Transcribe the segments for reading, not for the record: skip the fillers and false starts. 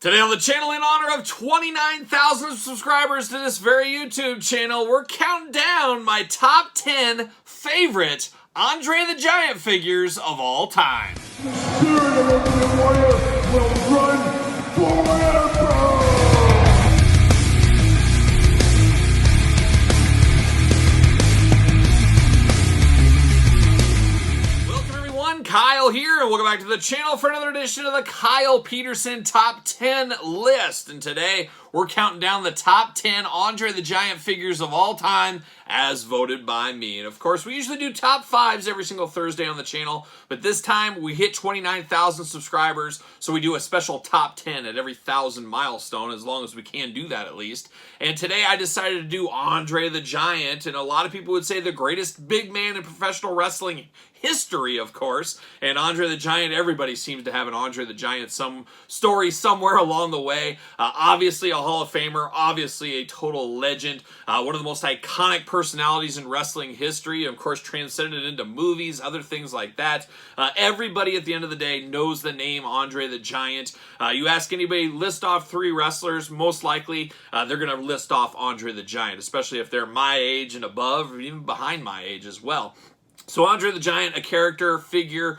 Today on the channel, in honor of 29,000 subscribers to this very YouTube channel, we're counting down my top 10 favorite Andre the Giant figures of all time. The spirit of Ultimate Warrior will run forever! Kyle here, and welcome back to the channel for another edition of the Kyle Peterson Top 10 list. And today, we're counting down the top 10 Andre the Giant figures of all time as voted by me. And of course, we usually do top 5s every single Thursday on the channel, but this time we hit 29,000 subscribers, so we do a special top 10 at every 1,000 milestone, as long as we can do that at least. And today I decided to do Andre the Giant, and a lot of people would say the greatest big man in professional wrestling history, of course. And Andre the Giant, everybody seems to have an Andre the Giant some story somewhere along the way. Obviously a Hall of Famer, obviously a total legend, one of the most iconic personalities in wrestling history, of course transcended into movies, other things like that. Everybody at the end of the day knows the name Andre the Giant. You ask anybody, list off 3 wrestlers, most likely they're going to list off Andre the Giant, especially if they're my age and above, or even behind my age as well. So Andre the Giant, a character, figure,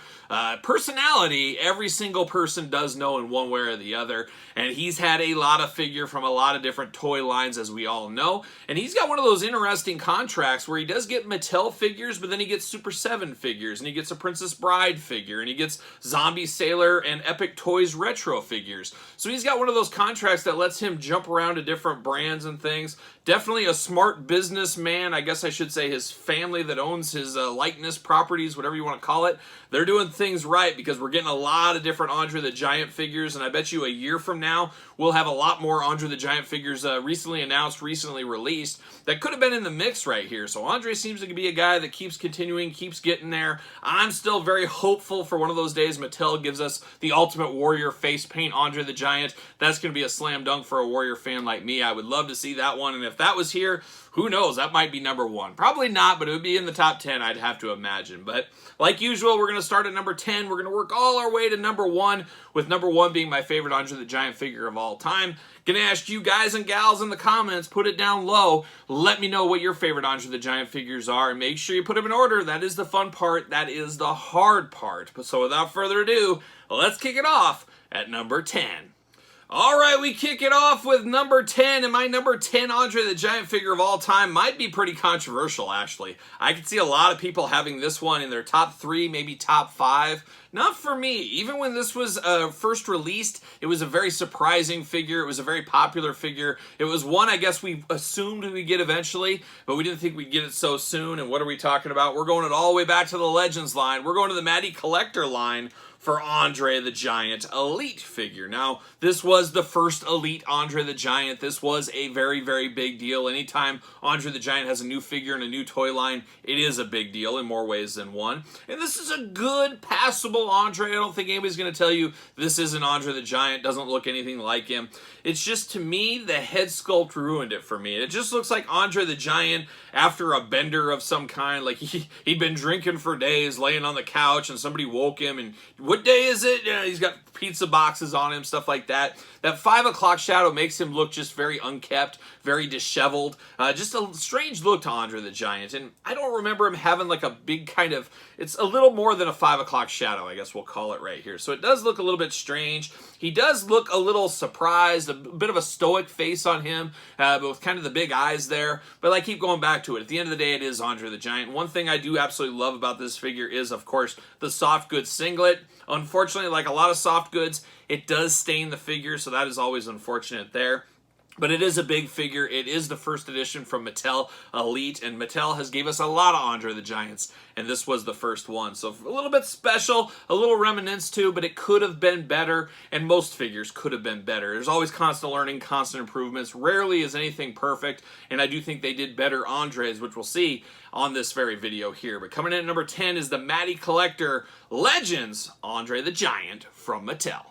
personality, every single person does know in one way or the other. And he's had a lot of figure from a lot of different toy lines, as we all know. And he's got one of those interesting contracts where he does get Mattel figures, but then he gets Super 7 figures, and he gets a Princess Bride figure, and he gets Zombie Sailor and Epic Toys retro figures. So he's got one of those contracts that lets him jump around to different brands and things. Definitely a smart businessman. I guess I should say his family that owns his likeness properties, whatever you want to call it. They're doing things right, because we're getting a lot of different Andre the Giant figures, and I bet you a year from now we'll have a lot more Andre the Giant figures recently announced, recently released, that could have been in the mix right here. So Andre seems to be a guy that keeps continuing, keeps getting there. I'm still very hopeful for one of those days Mattel gives us the Ultimate Warrior face paint Andre the Giant. That's going to be a slam dunk for a Warrior fan like me. I would love to see that one, and if that was here, who knows, that might be number 1. Probably not, but it would be in the top 10, I'd have to imagine. But like usual, we're going to start at number 10. We're going to work all our way to number 1, with number 1 being my favorite Andre the Giant figure of all time. Gonna ask you guys and gals in the comments, put it down low. Let me know what your favorite Andre the Giant figures are, and make sure you put them in order. That is the fun part. That is the hard part. So without further ado, let's kick it off at number 10. All right, we kick it off with number 10, and my number 10 Andre the Giant figure of all time might be pretty controversial, actually. I could see a lot of people having this one in their top 3, maybe top 5. Not for me. Even when this was first released, it was a very surprising figure. It was a very popular figure. It was one I guess we assumed we'd get eventually, but we didn't think we'd get it so soon. And what are we talking about? We're going it all the way back to the Legends line. We're going to the Matty Collector line for Andre the Giant Elite figure. Now, this was the first Elite Andre the Giant. This was a very, very big deal. Anytime Andre the Giant has a new figure and a new toy line, it is a big deal in more ways than one. And this is a good, passable Andre. I don't think anybody's going to tell you this isn't Andre the Giant, doesn't look anything like him. It's just, to me, the head sculpt ruined it for me. It just looks like Andre the Giant after a bender of some kind. Like he'd been drinking for days, laying on the couch, and somebody woke him, and what day is it? Yeah, he's got pizza boxes on him, stuff like that. That 5 o'clock shadow makes him look just very unkept, very disheveled. Just a strange look to Andre the Giant. And I don't remember him having like a big kind of, it's a little more than a 5 o'clock shadow, I guess we'll call it right here. So it does look a little bit strange. He does look a little surprised, a bit of a stoic face on him, but with kind of the big eyes there. But I keep going back to it. At the end of the day, it is Andre the Giant. One thing I do absolutely love about this figure is, of course, the soft goods singlet. Unfortunately, like a lot of soft goods, it does stain the figure, so that is always unfortunate there. But it is a big figure. It is the first edition from Mattel Elite, and Mattel has gave us a lot of Andre the Giants, and this was the first one. So a little bit special, a little reminiscence too, but it could have been better, and most figures could have been better. There's always constant learning, constant improvements. Rarely is anything perfect, and I do think they did better Andres, which we'll see on this very video here. But coming in at number 10 is the Matty Collector Legends Andre the Giant from Mattel.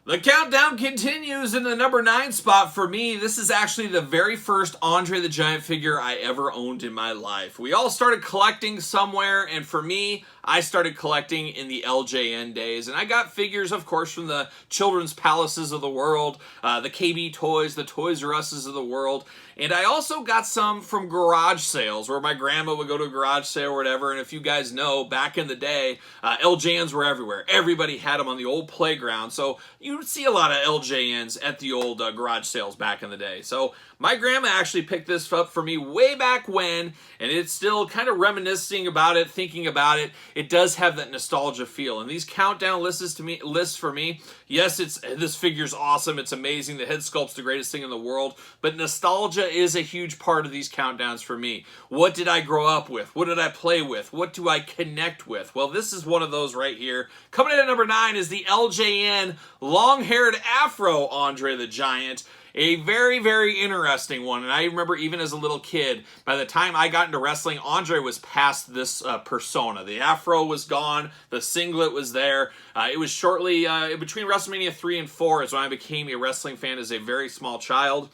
The countdown continues in the number 9 spot for me. This is actually the very first Andre the Giant figure I ever owned in my life. We all started collecting somewhere, and for me, I started collecting in the LJN days, and I got figures, of course, from the Children's Palaces of the world, the KB Toys, the Toys R Us's of the world, and I also got some from garage sales, where my grandma would go to a garage sale or whatever, and if you guys know, back in the day, LJNs were everywhere. Everybody had them on the old playground, so you would see a lot of LJNs at the old garage sales back in the day. So my grandma actually picked this up for me way back when, and it's still kind of reminiscing about it, thinking about it. It does have that nostalgia feel, and these countdown lists for me, yes, this figure's awesome, it's amazing, the head sculpt's the greatest thing in the world, but nostalgia is a huge part of these countdowns for me. What did I grow up with? What did I play with? What do I connect with? Well, this is one of those right here. Coming in at number 9 is the LJN long-haired Afro Andre the Giant. A very, very interesting one, and I remember even as a little kid, by the time I got into wrestling, Andre was past this persona. The afro was gone, the singlet was there. It was shortly, between WrestleMania 3 and 4 is when I became a wrestling fan as a very small child.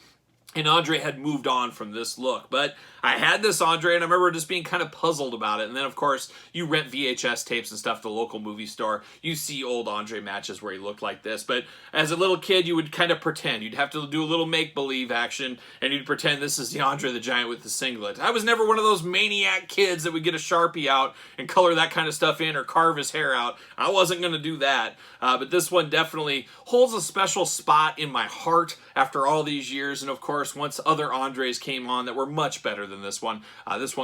And Andre had moved on from this look. But I had this Andre, and I remember just being kind of puzzled about it. And then, of course, you rent VHS tapes and stuff at the local movie store. You see old Andre matches where he looked like this. But as a little kid, you would kind of pretend. You'd have to do a little make-believe action, and you'd pretend this is the Andre the Giant with the singlet. I was never one of those maniac kids that would get a Sharpie out and color that kind of stuff in or carve his hair out. I wasn't going to do that. But this one definitely holds a special spot in my heart after all these years. And, of course, once other Andres came on that were much better than this one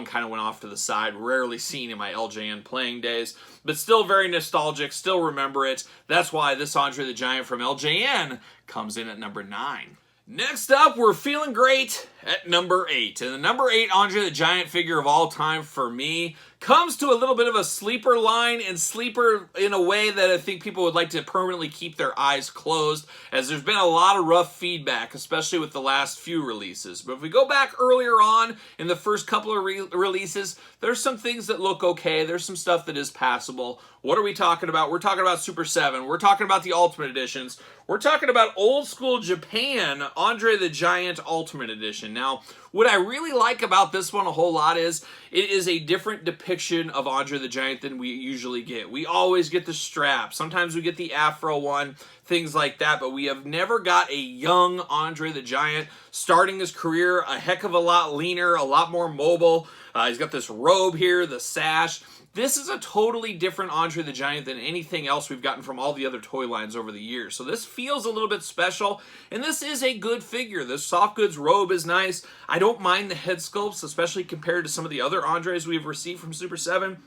kind of went off to the side, rarely seen in my LJN playing days, but still very nostalgic, still remember it. That's why this Andre the Giant from LJN comes in at number 9. Next up, we're feeling great at number 8. And the number 8 Andre the Giant figure of all time for me comes to a little bit of a sleeper line, and sleeper in a way that I think people would like to permanently keep their eyes closed, as there's been a lot of rough feedback, especially with the last few releases. But if we go back earlier on in the first couple of releases, there's some things that look okay. There's some stuff that is passable. What are we talking about? We're talking about Super 7. We're talking about the Ultimate Editions. We're talking about old school Japan Andre the Giant Ultimate Edition. Now, what I really like about this one a whole lot is it is a different depiction of Andre the Giant than we usually get. We always get the strap. Sometimes we get the Afro one, things like that, but we have never got a young Andre the Giant starting his career a heck of a lot leaner, a lot more mobile. He's got this robe here, the sash. This is a totally different Andre the Giant than anything else we've gotten from all the other toy lines over the years. So this feels a little bit special, and this is a good figure. This soft goods robe is nice. I don't mind the head sculpts, especially compared to some of the other Andres we've received from Super 7.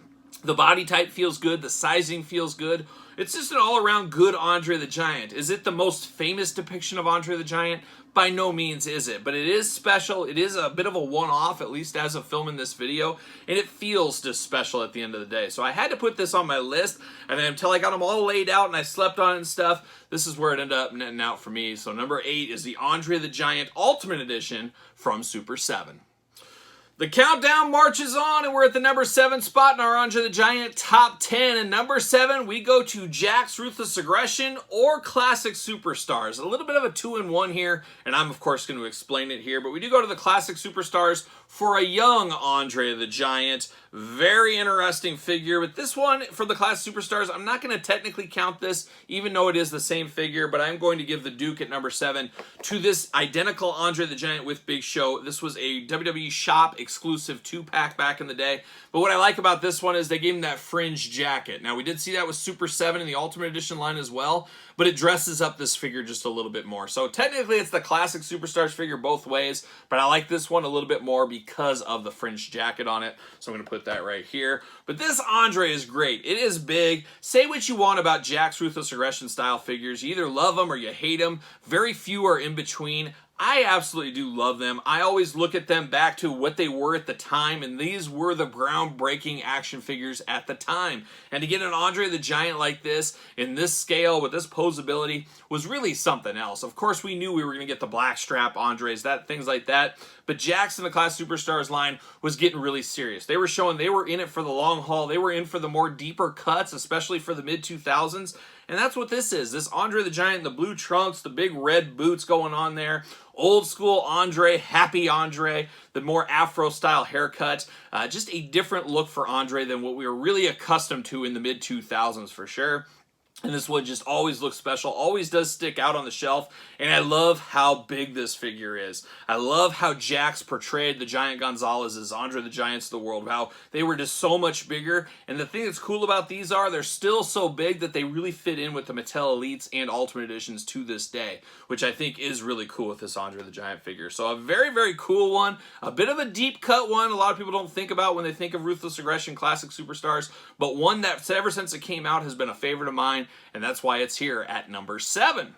The body type feels good. The sizing feels good. It's just an all-around good Andre the Giant. Is it the most famous depiction of Andre the Giant? By no means is it, but it is special. It is a bit of a one-off, at least as of filming this video, and it feels just special at the end of the day. So I had to put this on my list, and then until I got them all laid out and I slept on it and stuff, this is where it ended up netting out for me. So number 8 is the Andre the Giant Ultimate Edition from Super 7. The countdown marches on, and we're at the number 7 spot in our Andre the Giant Top 10. And number 7, we go to Jack's Ruthless Aggression or Classic Superstars. A little bit of a 2-in-1 here, and I'm, of course, going to explain it here. But we do go to the Classic Superstars for a young Andre the Giant. Very interesting figure. But this one, for the Classic Superstars, I'm not going to technically count this, even though it is the same figure. But I'm going to give the Duke at number 7 to this identical Andre the Giant with Big Show. This was a WWE Shop exclusive 2-pack back in the day. But what I like about this one is they gave him that fringe jacket. Now, we did see that with Super 7 in the Ultimate Edition line as well, but it dresses up this figure just a little bit more. So technically, it's the Classic Superstars figure both ways, but I like this one a little bit more because of the fringe jacket on it. So I'm going to put that right here. But this Andre is great. It is big. Say what you want about Jack's Ruthless Aggression style figures. You either love them or you hate them. Very few are in between. I absolutely do love them. I always look at them back to what they were at the time, and these were the groundbreaking action figures at the time. And to get an Andre the Giant like this, in this scale, with this posability, was really something else. Of course, we knew we were going to get the blackstrap Andres, things like that, but Jackson, the Class Superstars line, was getting really serious. They were showing they were in it for the long haul. They were in for the more deeper cuts, especially for the mid-2000s. and that's what this is. This Andre the Giant, the blue trunks, the big red boots going on there. Old school Andre, happy Andre, the more Afro-style haircut. Just a different look for Andre than what we were really accustomed to in the mid-2000s for sure. And this one just always looks special, always does stick out on the shelf, and I love how big this figure is. I love how Jakks portrayed the Giant Gonzalez as Andre the Giants of the world, how they were just so much bigger, and the thing that's cool about these are they're still so big that they really fit in with the Mattel Elites and Ultimate Editions to this day, which I think is really cool with this Andre the Giant figure. So a very, very cool one, a bit of a deep cut one, a lot of people don't think about when they think of Ruthless Aggression Classic Superstars, but one that ever since it came out has been a favorite of mine, and that's why it's here at number 7.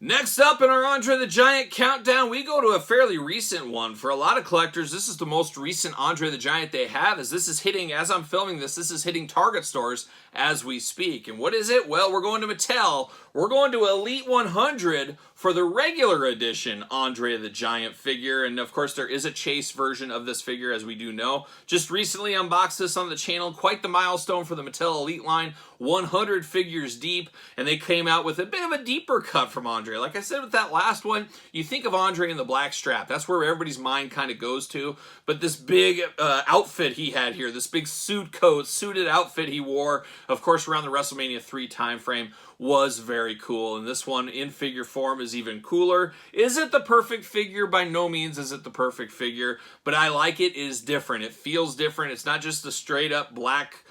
Next up in our Andre the Giant countdown, we go to a fairly recent one. For a lot of collectors, this is the most recent Andre the Giant they have, as this is hitting, as I'm filming this is hitting Target stores as we speak. And what is it? Well, we're going to Mattel. We're going to Elite 100 for the regular edition Andre the Giant figure. And of course, there is a chase version of this figure, as we do know. Just recently unboxed this on the channel. Quite the milestone for the Mattel Elite line. 100 figures deep. And they came out with a bit of a deeper cut from Andre. Like I said with that last one, you think of Andre in the black strap. That's where everybody's mind kind of goes to. But this big outfit he had here, this big suit coat, suited outfit he wore, of course, around the WrestleMania 3 time frame, was very cool. And this one in figure form is even cooler. Is it the perfect figure? By no means is it the perfect figure, but I like it. It is different. It feels different. It's not just a straight up black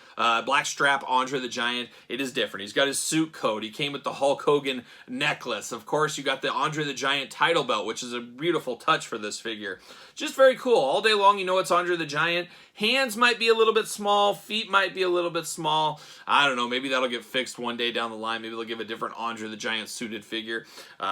strap Andre the Giant. It is different. He's got his suit coat. He came with the Hulk Hogan necklace. Of course, you got the Andre the Giant title belt, which is a beautiful touch for this figure. Just very cool. All day long, you know it's Andre the Giant. Hands might be a little bit small. Feet might be a little bit small. I don't know. Maybe that'll get fixed one day down the line. Maybe they'll give a different Andre the Giant suited figure.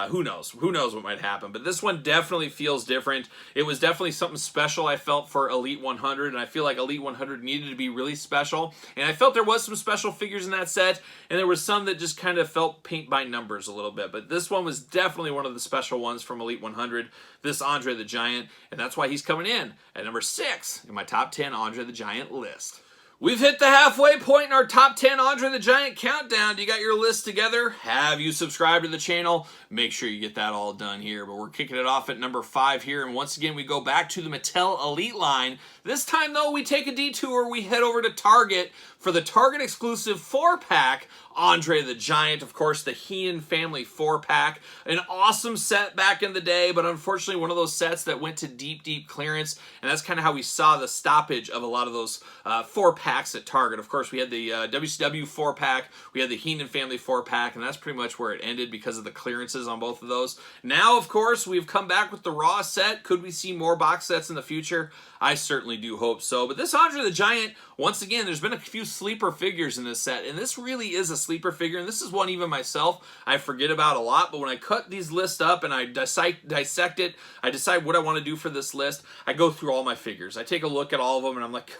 Who knows? Who knows what might happen? But this one definitely feels different. It was definitely something special I felt for Elite 100, and I feel like Elite 100 needed to be really special. And I felt there was some special figures in that set, and there was some that just kind of felt paint by numbers a little bit. But this one was definitely one of the special ones from Elite 100, this Andre the Giant, and that's why he's coming in at number 6 in my top 10 Andre the Giant list. We've hit the halfway point in our top 10 Andre the Giant countdown. You got your list together? Have you subscribed to the channel? Make sure you get that all done here. But we're kicking it off at number 5 here. And once again, we go back to the Mattel Elite line. This time, though, we take a detour. We head over to Target for the Target exclusive 4-pack Andre the Giant. Of course, the Heenan family 4-pack. An awesome set back in the day, but unfortunately one of those sets that went to deep, deep clearance. And that's kind of how we saw the stoppage of a lot of those 4-packs at Target. Of course, we had the WCW 4-pack, we had the Heenan family 4-pack, and that's pretty much where it ended because of the clearances on both of those. Now, of course, we've come back with the Raw set. Could we see more box sets in the future? I certainly do hope so. But this Andre the Giant, once again, there's been a few sleeper figures in this set, and this really is a sleeper figure, and this is one even myself I forget about a lot, but when I cut these lists up and I dissect it, I decide what I want to do for this list, I go through all my figures. I take a look at all of them, and I'm like,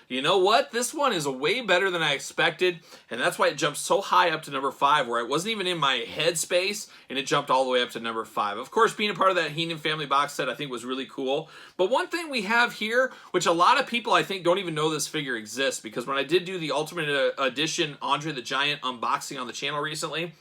you know what? This one is way better than I expected, and that's why it jumped so high up to number 5, where it wasn't even in my head space, and it jumped all the way up to number 5. Of course, being a part of that Heenan family box set I think was really cool, but one thing we have here, which a lot of people I think don't even know this figure exists, because when I did do the Ultimate Edition Andre the Giant unboxing on the channel recently,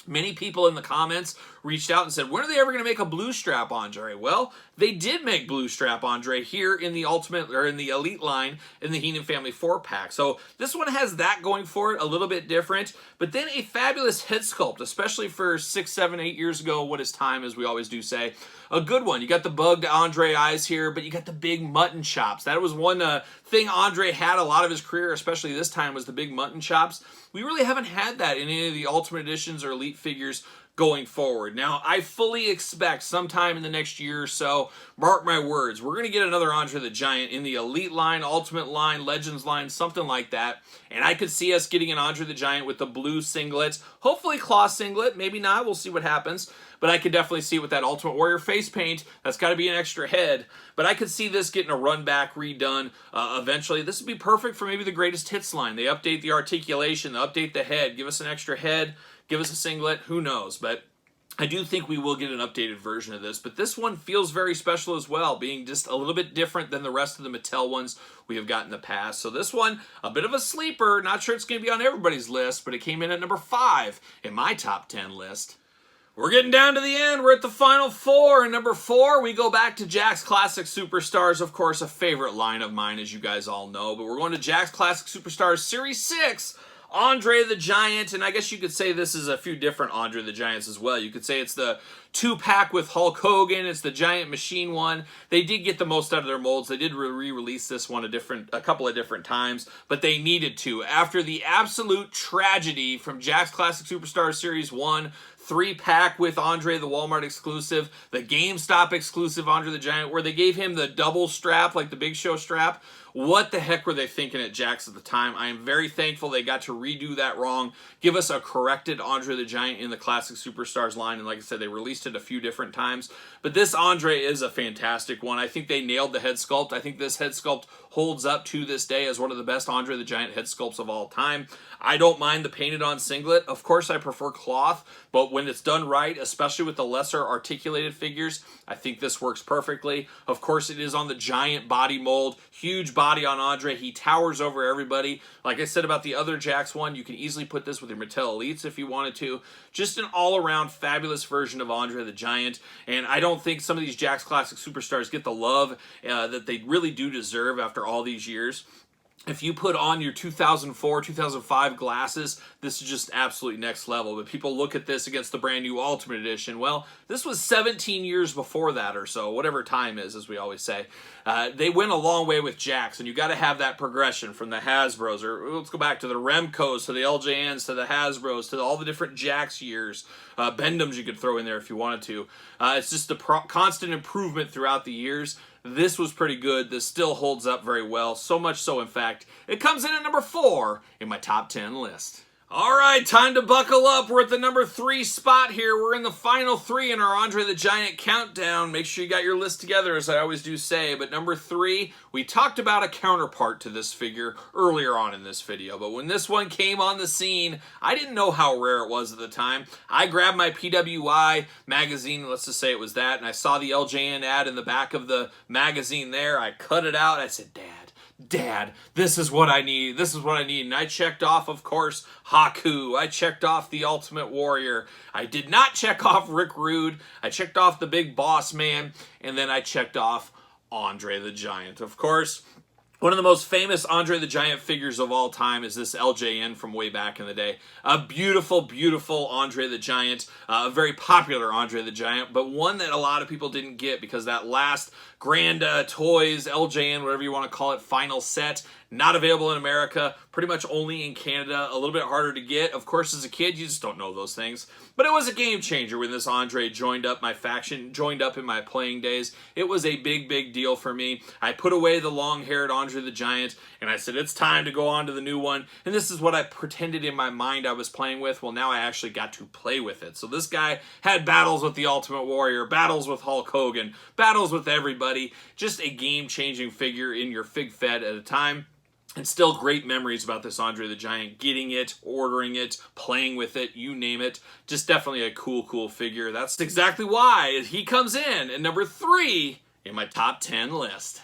many people in the comments reached out and said, when are they ever going to make a blue strap Andre? Well, they did make blue strap Andre here in the Ultimate, or in the Elite line in the Heenan family 4-pack. So this one has that going for it, a little bit different, but then a fabulous head sculpt, especially for 6, 7, 8 years ago, what is time, as we always do say. A good one. You got the bugged Andre eyes here, but you got the big mutton chops. That was one thing Andre had a lot of his career, especially this time, was the big mutton chops. We really haven't had that in any of the Ultimate Editions or Elite figures going forward. Now, I fully expect sometime in the next year or so, mark my words, we're going to get another Andre the Giant in the Elite line, Ultimate line, Legends line, something like that. And I could see us getting an Andre the Giant with the blue singlet, hopefully cloth singlet, maybe not, we'll see what happens. But I could definitely see with that Ultimate Warrior face paint, that's got to be an extra head. But I could see this getting a run back, redone eventually. This would be perfect for maybe the Greatest Hits line. They update the articulation, they update the head, give us an extra head, give us a singlet, who knows. But I do think we will get an updated version of this, but this one feels very special as well, being just a little bit different than the rest of the Mattel ones we have got in the past. So this one, a bit of a sleeper. Not sure it's going to be on everybody's list, but it came in at number 5 in my top 10 list. We're getting down to the end. We're at the final 4. And number 4, we go back to Jakks Classic Superstars. Of course, a favorite line of mine, as you guys all know. But we're going to Jakks Classic Superstars Series 6. Andre the Giant, and I guess you could say this is a few different Andre the Giants as well. You could say it's the 2-pack with Hulk Hogan. It's the Giant Machine one. They did get the most out of their molds. They did re-release this one a couple of different times, but they needed to. After the absolute tragedy from Jakks Classic Superstars Series 1, 3-pack with Andre the Walmart exclusive, the GameStop exclusive Andre the Giant, where they gave him the double strap, like the Big Show strap. What the heck were they thinking at Jakks at the time? I am very thankful they got to redo that wrong, give us a corrected Andre the Giant in the Classic Superstars line, and like I said, they released it a few different times. But this Andre is a fantastic one. I think they nailed the head sculpt. I think this head sculpt holds up to this day as one of the best Andre the Giant head sculpts of all time. I don't mind the painted on singlet. Of course, I prefer cloth, but when it's done right, especially with the lesser articulated figures, I think this works perfectly. Of course, it is on the giant body mold, huge body on Andre. He towers over everybody. Like I said about the other Jakks one, you can easily put this with your Mattel Elites if you wanted to. Just an all-around fabulous version of Andre the Giant, and I don't think some of these Jakks Classic Superstars get the love that they really do deserve after all these years. If you put on your 2004, 2005 glasses, this is just absolutely next level. But people look at this against the brand new Ultimate Edition. Well, this was 17 years before that or so, whatever time is, as we always say. They went a long way with Jakks, and you got to have that progression from the Hasbros, or let's go back to the Remcos, to the LJNs, to the Hasbros, to all the different Jakks years. Bendhams you could throw in there if you wanted to. It's just a constant improvement throughout the years. This was pretty good. This still holds up very well. So much so, in fact, it comes in at number 4 in my top 10 list. All right, time to buckle up. We're at the number 3 spot here. We're in the final 3 in our Andre the Giant countdown. Make sure you got your list together, as I always do say. But number 3, we talked about a counterpart to this figure earlier on in this video. But when this one came on the scene, I didn't know how rare it was at the time. I grabbed my PWI magazine, let's just say it was that, and I saw the LJN ad in the back of the magazine there. I cut it out. I said, Dad, this is what I need. This is what I need. And I checked off, of course, Haku. I checked off the Ultimate Warrior. I did not check off Rick Rude. I checked off the Big Boss Man. And then I checked off Andre the Giant. Of course, one of the most famous Andre the Giant figures of all time is this LJN from way back in the day. A beautiful, beautiful Andre the Giant. A very popular Andre the Giant, but one that a lot of people didn't get because that last Grand Toys, LJN, whatever you want to call it, final set, not available in America, pretty much only in Canada, a little bit harder to get. Of course, as a kid, you just don't know those things. But it was a game changer when this Andre joined up my faction, joined up in my playing days. It was a big, big deal for me. I put away the long-haired Andre the Giant, and I said, it's time to go on to the new one. And this is what I pretended in my mind I was playing with. Well, now I actually got to play with it. So this guy had battles with the Ultimate Warrior, battles with Hulk Hogan, battles with everybody. Just a game-changing figure in your Fig Fed at a time. And still great memories about this Andre the Giant, getting it, ordering it, playing with it, you name it. Just definitely a cool, cool figure. That's exactly why he comes in at number 3 in my top 10 list.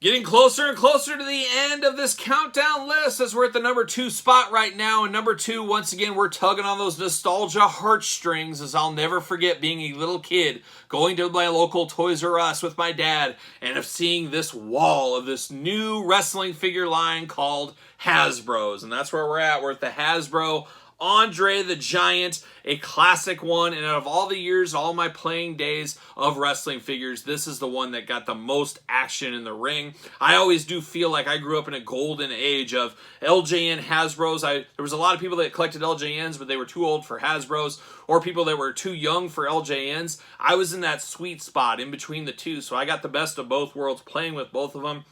Getting closer and closer to the end of this countdown list as we're at the number 2 spot right now. And number 2, once again, we're tugging on those nostalgia heartstrings, as I'll never forget being a little kid, going to my local Toys R Us with my dad, and of seeing this wall of this new wrestling figure line called Hasbros. And that's where we're at. We're at the Hasbro Andre the Giant, a classic one, and out of all the years, all my playing days of wrestling figures, this is the one that got the most action in the ring. I always do feel like I grew up in a golden age of LJN Hasbros. There was a lot of people that collected LJNs, but they were too old for Hasbros, or people that were too young for LJNs. I was in that sweet spot in between the two, so I got the best of both worlds playing with both of them.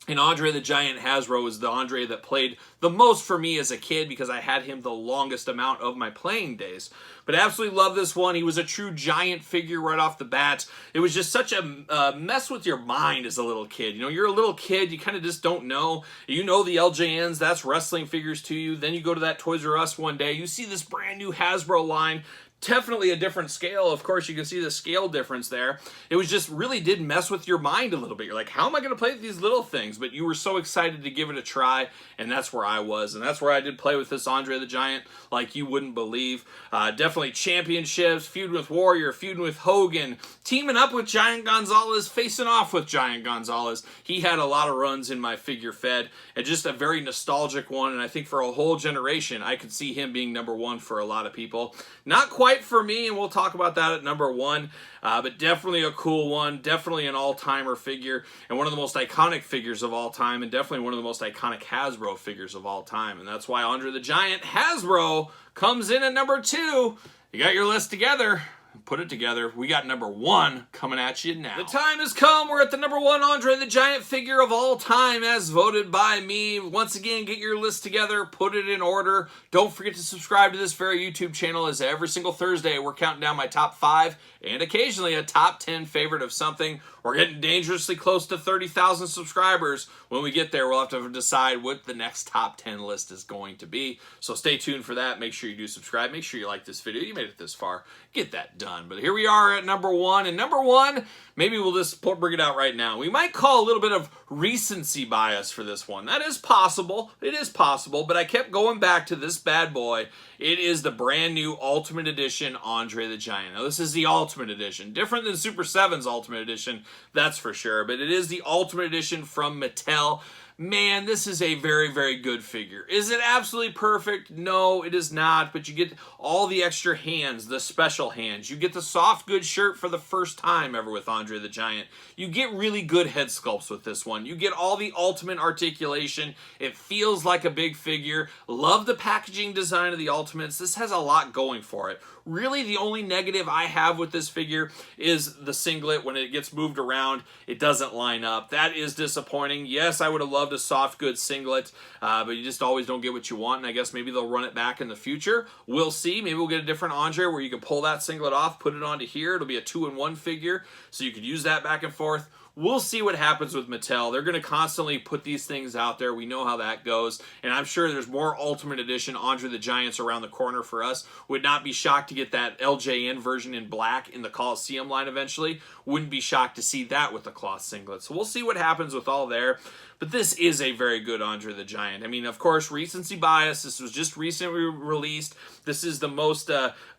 And Andre the Giant Hasbro is the Andre that played the most for me as a kid because I had him the longest amount of my playing days. But I absolutely love this one. He was a true giant figure right off the bat. It was just such a mess with your mind as a little kid. You know, you're a little kid, you kind of just don't know. You know the LJNs, that's wrestling figures to you. Then you go to that Toys R Us one day, you see this brand new Hasbro line, definitely a different scale. Of course, you can see the scale difference there. It was just really did mess with your mind a little bit. You're like, how am I going to play with these little things? But you were so excited to give it a try, and that's where I was. And that's where I did play with this Andre the Giant like you wouldn't believe. Definitely championships, feuding with Warrior, feuding with Hogan, teaming up with Giant Gonzalez, facing off with Giant Gonzalez. He had a lot of runs in my figure fed, and just a very nostalgic one. And I think for a whole generation, I could see him being number one for a lot of people. Not quite for me, and we'll talk about that at number one, but definitely a cool one, definitely an all-timer figure, and one of the most iconic figures of all time, and definitely one of the most iconic Hasbro figures of all time, and that's why Andre the Giant Hasbro comes in at number 2. You got your list together. Put it together. We got number 1 coming at you now. The time has come. We're at the number 1 Andre the Giant figure of all time as voted by me. Once again, get your list together. Put it in order. Don't forget to subscribe to this very YouTube channel, as every single Thursday we're counting down my top 5 and occasionally a top 10 favorite of something. We're getting dangerously close to 30,000 subscribers. When we get there, we'll have to decide what the next top 10 list is going to be. So stay tuned for that. Make sure you do subscribe. Make sure you like this video. You made it this far. Get that done. But here we are at number 1. And number 1, maybe we'll just bring it out right now. We might call a little bit of recency bias for this one. That is possible. It is possible. But I kept going back to this bad boy. It is the brand new Ultimate Edition Andre the Giant. Now, this is the Ultimate Edition. Different than Super 7's Ultimate Edition, that's for sure. But it is the Ultimate Edition from Mattel. Man, this is a very, very good figure. Is it absolutely perfect? No, it is not. But you get all the extra hands, the special hands. You get the soft goods shirt for the first time ever with Andre the Giant. You get really good head sculpts with this one. You get all the ultimate articulation. It feels like a big figure. Love the packaging design of the Ultimates. This has a lot going for it. Really, the only negative I have with this figure is the singlet. When it gets moved around, it doesn't line up. That is disappointing. Yes, I would have loved a soft goods singlet, but you just always don't get what you want, and I guess maybe they'll run it back in the future. We'll see. Maybe we'll get a different Andre where you can pull that singlet off, put it onto here. It'll be a 2-in-1 figure, so you could use that back and forth. We'll see what happens with Mattel. They're going to constantly put these things out there. We know how that goes. And I'm sure there's more Ultimate Edition Andre the Giants around the corner for us. Would not be shocked to get that LJN version in black in the Coliseum line eventually. Wouldn't be shocked to see that with the cloth singlet. So we'll see what happens with all there. But this is a very good Andre the Giant. I mean, of course, recency bias. This was just recently released. This is the most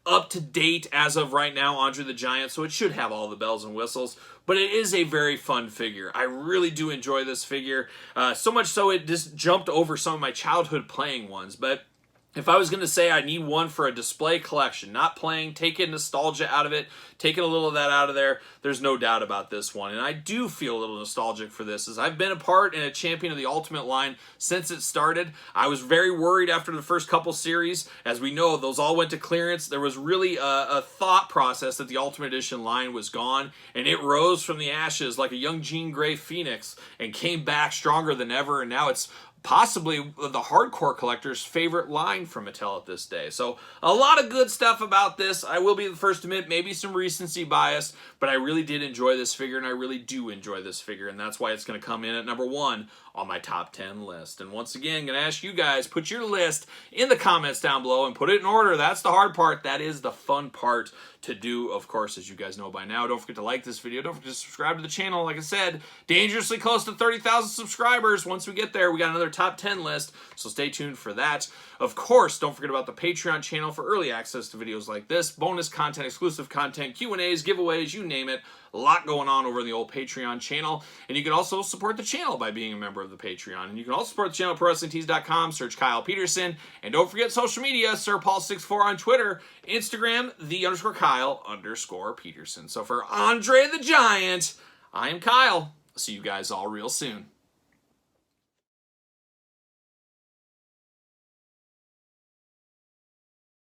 up-to-date, as of right now, Andre the Giant. So it should have all the bells and whistles. But it is a very fun figure. I really do enjoy this figure. So much so it just jumped over some of my childhood playing ones. But if I was going to say I need one for a display collection, not playing, taking nostalgia out of it, taking a little of that out of there, there's no doubt about this one. And I do feel a little nostalgic for this, as I've been a part and a champion of the Ultimate line since it started. I was very worried after the first couple series. As we know, those all went to clearance. There was really a thought process that the Ultimate Edition line was gone, and it rose from the ashes like a young Jean Grey Phoenix and came back stronger than ever, and now it's possibly the hardcore collector's favorite line from Mattel at this day. So a lot of good stuff about this. I will be the first to admit maybe some recency bias, but I really did enjoy this figure, and I really do enjoy this figure, and that's why it's going to come in at number 1 on my top 10 list. And once again, I'm going to ask you guys, put your list in the comments down below and put it in order. That's the hard part. That is the fun part to do, of course, as you guys know by now. Don't forget to like this video. Don't forget to subscribe to the channel. Like I said, dangerously close to 30,000 subscribers. Once we get there, we got another top 10 list, so stay tuned for that. Of course, don't forget about the Patreon channel for early access to videos like this, bonus content, exclusive content, Q&As, giveaways, you name it. A lot going on over in the old Patreon channel. And you can also support the channel by being a member of the Patreon. And you can also support the channel at ProWrestlingTees.com. Search Kyle Peterson. And don't forget social media, SirPaul64 on Twitter, Instagram, _Kyle_Peterson. So for Andre the Giant, I am Kyle. See you guys all real soon.